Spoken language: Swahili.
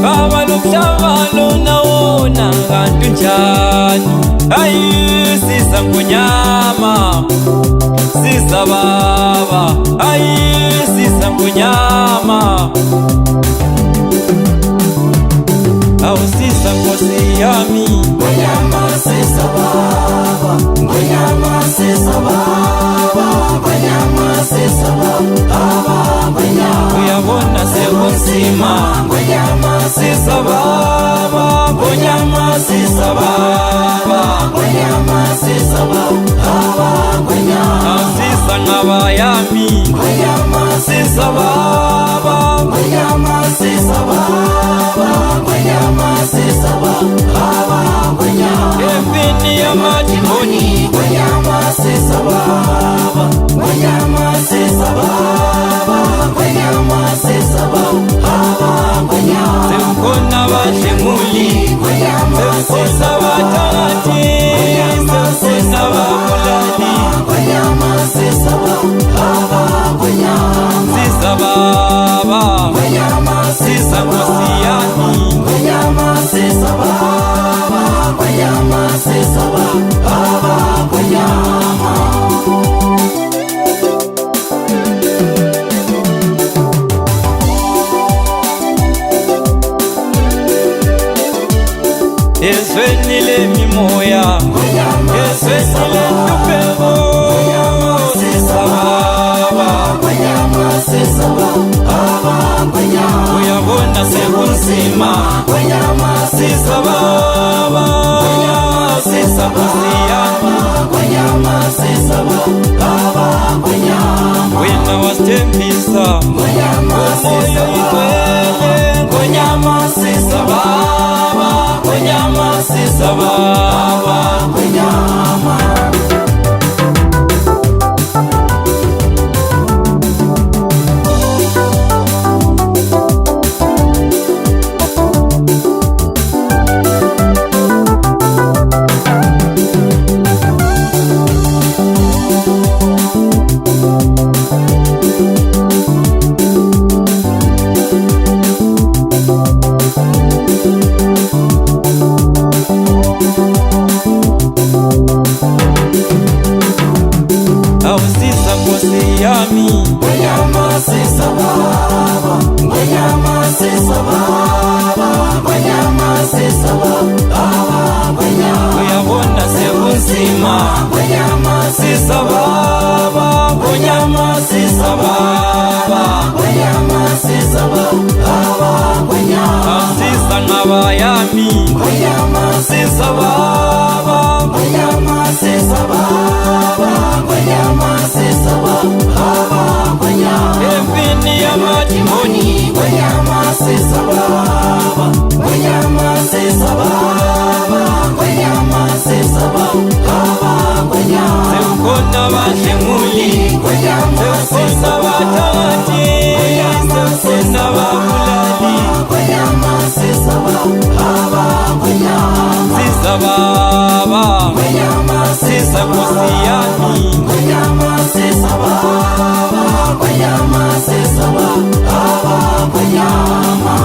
Baba lukuhlabalo nawona kanti njani? Ayi sisa ngonyama sisa baba, ayi sisa ngonyama, awu sisa nkosi yami. Ngonyama sisa baba, ngonyama sisa baba, ngonyama sisa baba, ngonyama uyabona sekunzima. ngonyama Sisa baba, ngonyama sisa baba, ngonyama sisa baba, ngonyama sisa ngaba yami. ngonyama Sisa baba, ngonyama sisa baba, ngonyama sisa baba, ngonyama empini yamadimoni. ngonyama sisa baba, ngonyama sisa baba, ngonyama sisa baba, ngonyama Sekukhona abadlemuli, sekukhona abathathi, sekukhona ababulali. ngonyama sisa baba, ngonyama Sisa baba, ngonyama sisa nkosi yami. ngonyama sisa baba, ngonyama sisa baba, ngonyama Ezweni lemimoya, ezweni lentupheko. Sisa baba, ngonyama sisa baba, ngonyama uyabona sekunzima. ngonyama Sisa baba, sisa nkosi yami. ngonyama sisa baba, ngonyama Wena wasithembisa ngonyama moyo igcwele. Ngonyama sisa baba, ngonyama sisa baba. ngonyama Awusisa nkosi yami. ngonyama sisa baba, ngonyama sisa baba, ngonyama sisa baba, ngonyama Uyabona sekunzima. ngonyama Sisa baba, ngonyama sisa baba. ngonyama sisa baba, ngonyama Sisa ngaba yami. ngonyama Sisa baba, ngonyama sisa baba, ngonyama sisa baba, ngonyama empini yamadimoni. ngonyama sisa baba, ngonyama sisa baba, ngonyama sisa baba, ngonyama Sekukhona abadlemuli, ngonyama sekukhona abathathi, sekukhona ababulali. ngonyama sisa baba, ngonyama Sisa baba, ngonyama sisa nkosi yami. ngonyama sisa baba, ngonyama sisa baba, ngonyama